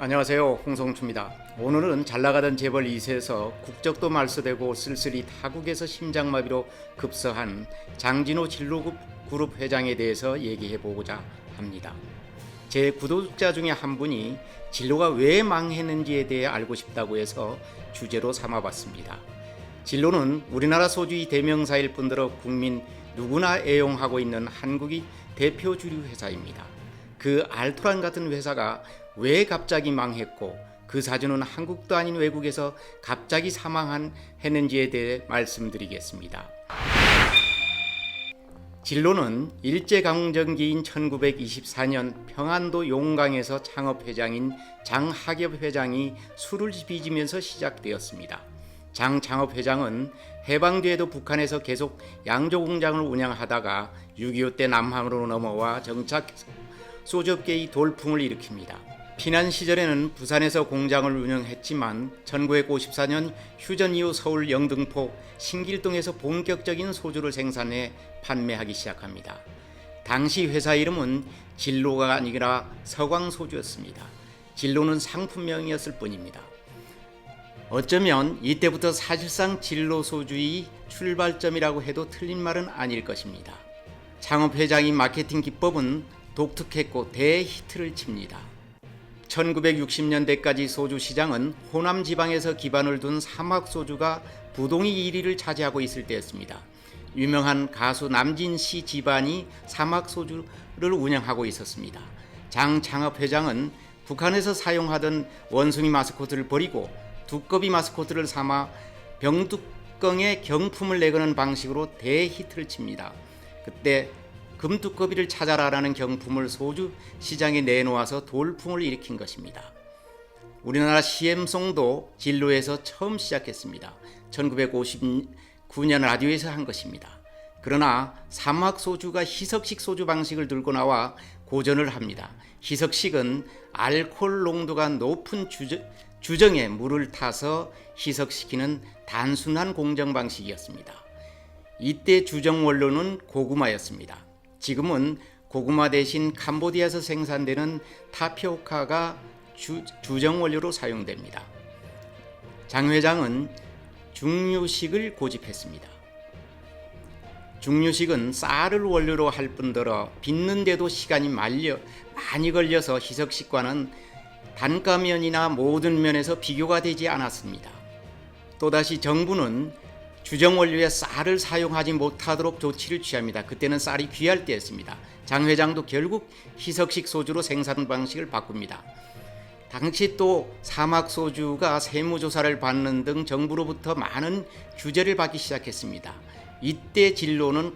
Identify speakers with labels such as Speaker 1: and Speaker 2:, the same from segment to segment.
Speaker 1: 안녕하세요. 홍성추입니다. 오늘은 잘나가던 재벌 2세에서 국적도 말소되고 쓸쓸히 타국에서 심장마비로 급서한 장진호 진로그룹 회장에 대해서 얘기해 보고자 합니다. 제 구독자 중에 한 분이 진로가 왜 망했는지에 대해 알고 싶다고 해서 주제로 삼아봤습니다. 진로는 우리나라 소주의 대명사일 뿐더러 국민 누구나 애용하고 있는 한국의 대표 주류 회사입니다. 그 알토란 같은 회사가 왜 갑자기 망했고 그 사주는 한국도 아닌 외국에서 갑자기 사망했는지에 대해 말씀드리겠습니다. 진로는 일제강점기인 1924년 평안도 용강에서 창업회장인 장학엽 회장이 술을 빚으면서 시작되었습니다. 장 창업회장은 해방뒤에도 북한에서 계속 양조공장을 운영하다가 6.25 때 남한으로 넘어와 정착 소주업계의 돌풍을 일으킵니다. 피난 시절에는 부산에서 공장을 운영했지만 1954년 휴전 이후 서울 영등포 신길동에서 본격적인 소주를 생산해 판매하기 시작합니다. 당시 회사 이름은 진로가 아니라 서광소주였습니다. 진로는 상품명이었을 뿐입니다. 어쩌면 이때부터 사실상 진로소주의 출발점이라고 해도 틀린 말은 아닐 것입니다. 창업회장의 마케팅 기법은 독특했고 대히트를 칩니다. 1960년대까지 소주 시장은 호남 지방에서 기반을 둔 사막소주가 부동의 1위를 차지하고 있을 때였습니다. 유명한 가수 남진 씨 집안이 사막소주를 운영하고 있었습니다. 장 창업회장은 북한에서 사용하던 원숭이 마스코트를 버리고 두꺼비 마스코트를 삼아 병뚜껑에 경품을 내거는 방식으로 대히트를 칩니다. 그때 금두꺼비를 찾아라라는 경품을 소주 시장에 내놓아서 돌풍을 일으킨 것입니다. 우리나라 CM송도 진로에서 처음 시작했습니다. 1959년 라디오에서 한 것입니다. 그러나 사막소주가 희석식 소주 방식을 들고 나와 고전을 합니다. 희석식은 알코올 농도가 높은 주정에 물을 타서 희석시키는 단순한 공정 방식이었습니다. 이때 주정 원료는 고구마였습니다. 지금은 고구마 대신 캄보디아에서 생산되는 타피오카가 주정 원료로 사용됩니다. 장 회장은 중류식을 고집했습니다. 중류식은 쌀을 원료로 할 뿐더러 빚는데도 시간이 많이 걸려서 희석식과는 단가면이나 모든 면에서 비교가 되지 않았습니다. 또다시 정부는 주정 원료에 쌀을 사용하지 못하도록 조치를 취합니다. 그때는 쌀이 귀할 때였습니다. 장 회장도 결국 희석식 소주로 생산 방식을 바꿉니다. 당시 또 사막 소주가 세무조사를 받는 등 정부로부터 많은 규제를 받기 시작했습니다. 이때 진로는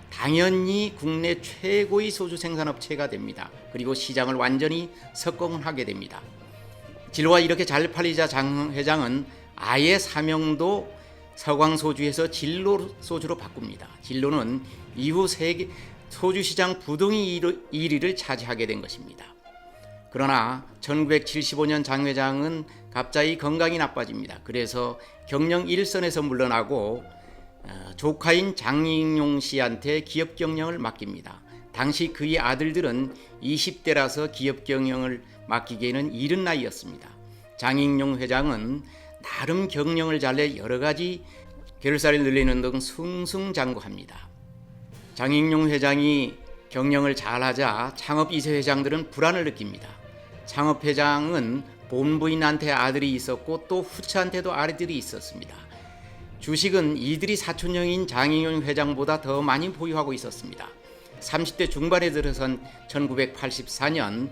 Speaker 1: 당연히 국내 최고의 소주 생산업체가 됩니다. 그리고 시장을 완전히 석권하게 됩니다. 진로가 이렇게 잘 팔리자 장 회장은 아예 사명도 서광소주에서 진로소주로 바꿉니다. 진로는 이후 세계 소주시장 부동의 1위를 차지하게 된 것입니다. 그러나 1975년 장 회장은 갑자기 건강이 나빠집니다. 그래서 경영 1선에서 물러나고 조카인 장익용 씨한테 기업 경영을 맡깁니다. 당시 그의 아들들은 20대라서 기업 경영을 맡기기에는 이른 나이였습니다. 장익용 회장은 나름 경영을 잘내 여러 가지 결사를 늘리는 등 승승장구합니다. 장익용 회장이 경영을 잘하자 창업 2세 회장들은 불안을 느낍니다. 창업 회장은 본부인한테 아들이 있었고 또 후처한테도 아들이 있었습니다. 주식은 이들이 사촌형인 장익용 회장보다 더 많이 보유하고 있었습니다. 30대 중반에 들어선 1984년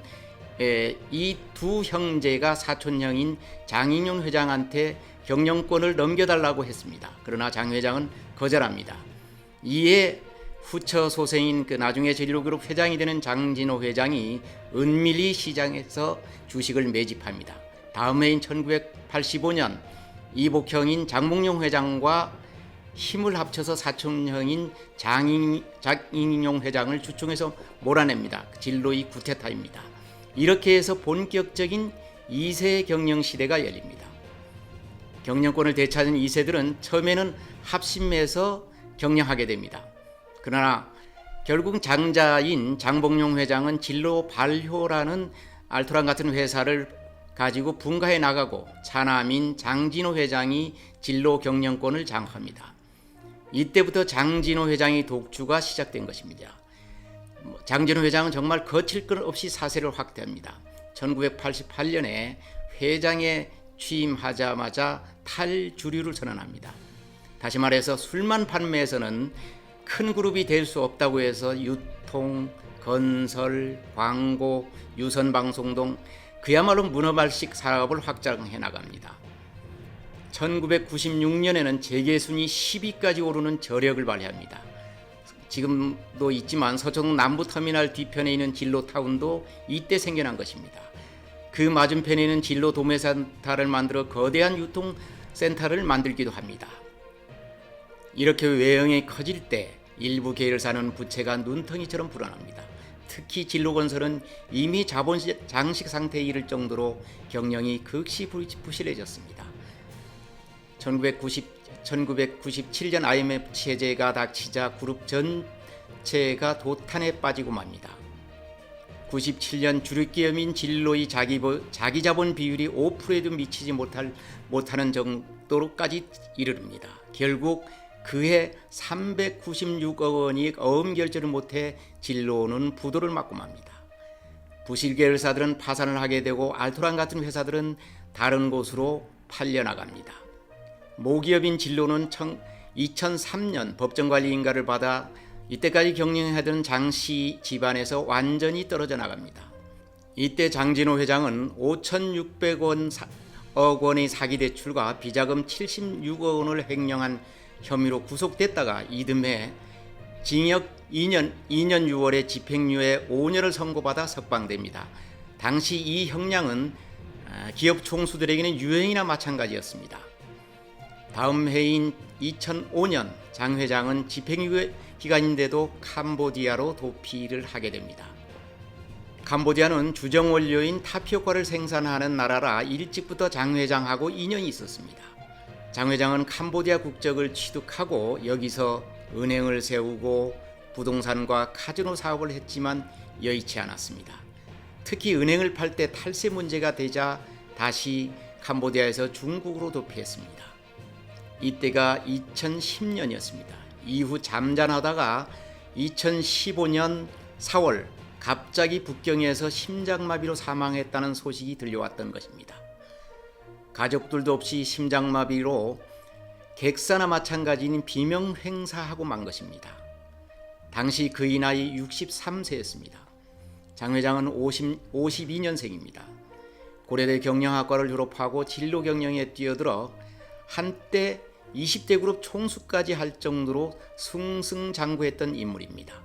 Speaker 1: 이 두 형제가 사촌형인 장익용 회장한테 경영권을 넘겨달라고 했습니다. 그러나 장 회장은 거절합니다. 이에 후처 소생인 나중에 진로그룹 회장이 되는 장진호 회장이 은밀히 시장에서 주식을 매집합니다. 다음 해인 1985년 이복형인 장봉용 회장과 힘을 합쳐서 사촌형인 장익용 회장을 주총에서 몰아냅니다. 진로의 구테타입니다. 이렇게 해서 본격적인 2세 경영 시대가 열립니다. 경영권을 되찾은 2세들은 처음에는 합심해서 경영하게 됩니다. 그러나 결국 장자인 장봉용 회장은 진로 발효라는 알토란 같은 회사를 가지고 분가해 나가고 차남인 장진호 회장이 진로 경영권을 장악합니다. 이때부터 장진호 회장의 독주가 시작된 것입니다. 장진호 회장은 정말 거칠 것 없이 사세를 확대합니다. 1988년에 회장에 취임하자마자 탈주류를 선언합니다. 다시 말해서 술만 판매해서는 큰 그룹이 될 수 없다고 해서 유통, 건설, 광고, 유선방송 등 그야말로 문어발식 사업을 확장해 나갑니다. 1996년에는 재계순위 10위까지 오르는 저력을 발휘합니다. 지금도 있지만 서초동 남부터미널 뒤편에 있는 진로타운도 이때 생겨난 것입니다. 그 맞은편에 있는 진로 도매센터를 만들어 거대한 유통센터를 만들기도 합니다. 이렇게 외형이 커질 때 일부 계열사는 부채가 눈덩이처럼 불어납니다. 특히 진로건설은 이미 자본 장식 상태에 이를 정도로 경영이 극시 부실해졌습니다. 1997년 IMF 체제가 닥치자 그룹 전체가 도탄에 빠지고 맙니다. 97년 주력기업인 진로의 자기자본 비율이 5%에도 미치지 못하는 정도로까지 이르릅니다. 결국 그해 396억 원이 어음 결제를 못해 진로는 부도를 맞고 맙니다. 부실 계열사들은 파산을 하게 되고 알토란 같은 회사들은 다른 곳으로 팔려나갑니다. 모기업인 진로는 2003년 법정관리 인가를 받아 이때까지 경영하던 장씨 집안에서 완전히 떨어져 나갑니다. 이때 장진호 회장은 5,600억 원의 사기대출과 비자금 76억 원을 횡령한 혐의로 구속됐다가 이듬해 징역 2년 6월에 집행유예 5년을 선고받아 석방됩니다. 당시 이 형량은 기업 총수들에게는 유행이나 마찬가지였습니다. 다음 해인 2005년 장 회장은 집행유예 기간인데도 캄보디아로 도피를 하게 됩니다. 캄보디아는 주정 원료인 타피오카를 생산하는 나라라 일찍부터 장 회장하고 인연이 있었습니다. 장 회장은 캄보디아 국적을 취득하고 여기서 은행을 세우고 부동산과 카지노 사업을 했지만 여의치 않았습니다. 특히 은행을 팔 때 탈세 문제가 되자 다시 캄보디아에서 중국으로 도피했습니다. 이때가 2010년이었습니다. 이후 잠잠하다가 2015년 4월 갑자기 북경에서 심장마비로 사망했다는 소식이 들려왔던 것입니다. 가족들도 없이 심장마비로 객사나 마찬가지인 비명횡사하고 만 것입니다. 당시 그의 나이 63세였습니다. 장 회장은 52년생입니다. 고려대 경영학과를 졸업하고 진로 경영에 뛰어들어 한때 20대 그룹 총수까지 할 정도로 승승장구했던 인물입니다.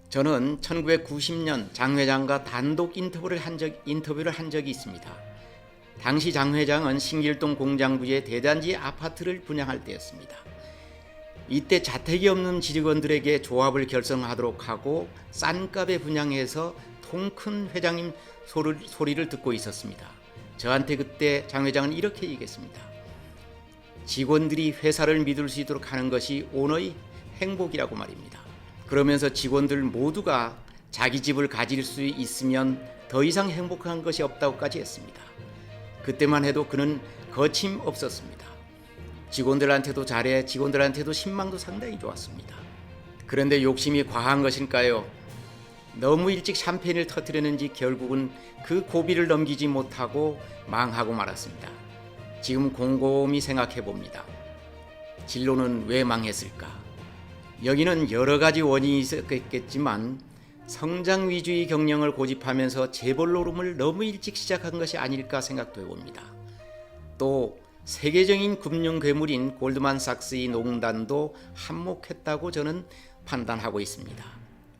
Speaker 1: 저는 1990년 장 회장과 단독 인터뷰를 한 적이 있습니다. 당시 장 회장은 신길동 공장부지에 대단지 아파트를 분양할 때였습니다. 이때 자택이 없는 직원들에게 조합을 결성하도록 하고 싼 값에 분양해서 통 큰 회장님 소리를 듣고 있었습니다. 저한테 그때 장 회장은 이렇게 얘기했습니다. 직원들이 회사를 믿을 수 있도록 하는 것이 오너의 행복이라고 말입니다. 그러면서 직원들 모두가 자기 집을 가질 수 있으면 더 이상 행복한 것이 없다고까지 했습니다. 그때만 해도 그는 거침없었습니다. 직원들한테도 잘해, 직원들한테도 신망도 상당히 좋았습니다. 그런데 욕심이 과한 것일까요? 너무 일찍 샴페인을 터뜨렸는지 결국은 그 고비를 넘기지 못하고 망하고 말았습니다. 지금 곰곰이 생각해 봅니다. 진로는 왜 망했을까? 여기는 여러 가지 원인이 있었겠지만 성장 위주의 경영을 고집하면서 재벌 노름을 너무 일찍 시작한 것이 아닐까 생각도 해봅니다. 또 세계적인 금융 괴물인 골드만삭스의 농단도 한몫했다고 저는 판단하고 있습니다.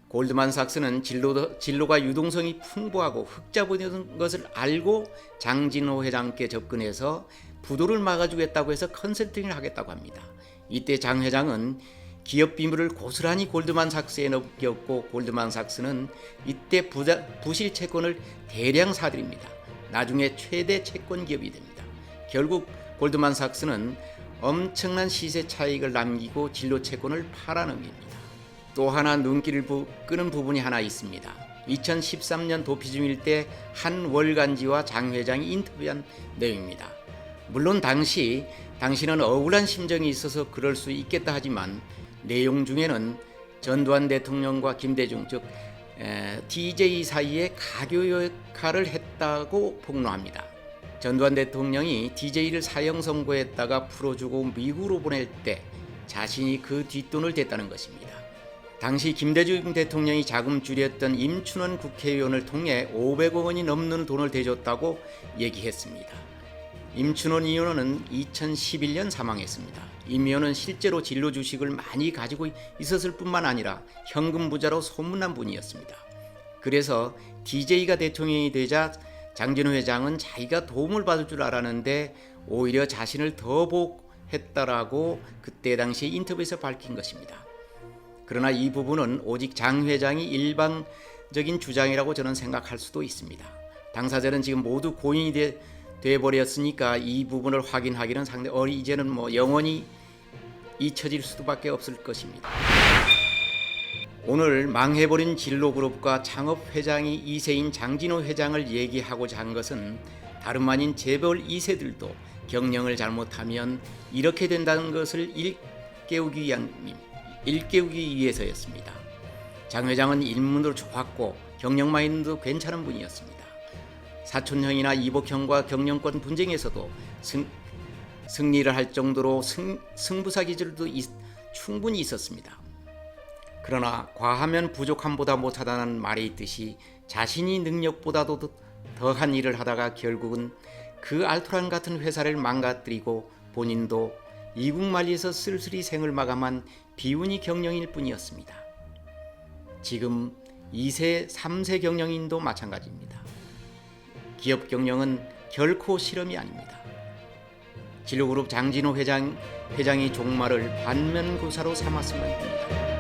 Speaker 1: 골드만삭스는 진로가 유동성이 풍부하고 흑자본인 것을 알고 장진호 회장께 접근해서 부도를 막아주겠다고 해서 컨설팅을 하겠다고 합니다. 이때 장 회장은 기업 비밀을 고스란히 골드만삭스에 넘겼고 골드만삭스는 이때 부실 채권을 대량 사들입니다. 나중에 최대 채권 기업이 됩니다. 결국 골드만삭스는 엄청난 시세 차익을 남기고 진로 채권을 팔아넘깁니다. 또 하나 눈길을 끄는 부분이 하나 있습니다. 2013년 도피 중일 때 한 월간지와 장 회장이 인터뷰한 내용입니다. 물론 당시는 억울한 심정이 있어서 그럴 수 있겠다 하지만 내용 중에는 전두환 대통령과 김대중 즉 DJ 사이에 가교 역할을 했다고 폭로합니다. 전두환 대통령이 DJ를 사형 선고했다가 풀어주고 미국으로 보낼 때 자신이 그 뒷돈을 댔다는 것입니다. 당시 김대중 대통령이 자금 줄였던 임춘원 국회의원을 통해 500억 원이 넘는 돈을 대줬다고 얘기했습니다. 임춘원 의원은 2011년 사망했습니다. 임 의원은 실제로 진로 주식을 많이 가지고 있었을 뿐만 아니라 현금 부자로 소문난 분이었습니다. 그래서 DJ가 대통령이 되자 장진호 회장은 자기가 도움을 받을 줄 알았는데 오히려 자신을 더 보호했다라고 그때 당시 인터뷰에서 밝힌 것입니다. 그러나 이 부분은 오직 장 회장이 일방적인 주장이라고 저는 생각할 수도 있습니다. 당사자는 지금 모두 고인이 돼버렸으니까 이 부분을 확인하기는 상당히 이제는 영원히 잊혀질 수밖에 없을 것입니다. 오늘 망해버린 진로그룹과 창업회장이 2세인 장진호 회장을 얘기하고자 한 것은 다름 아닌 재벌 2세들도 경영을 잘못하면 이렇게 된다는 것을 일깨우기 위해서였습니다. 장 회장은 인문도 좋았고 경영 마인드도 괜찮은 분이었습니다. 사촌형이나 이복형과 경영권 분쟁에서도 승리를 할 정도로 승부사 기질도 충분히 있었습니다. 그러나 과하면 부족함보다 못하다는 말이 있듯이 자신이 능력보다도 더한 일을 하다가 결국은 그 알토란 같은 회사를 망가뜨리고 본인도 이국만리에서 쓸쓸히 생을 마감한 비운이 경영일 뿐이었습니다. 지금 2세, 3세 경영인도 마찬가지입니다. 기업 경영은 결코 실험이 아닙니다. 진로그룹 장진호 회장이 종말을 반면교사로 삼았으면 합니다.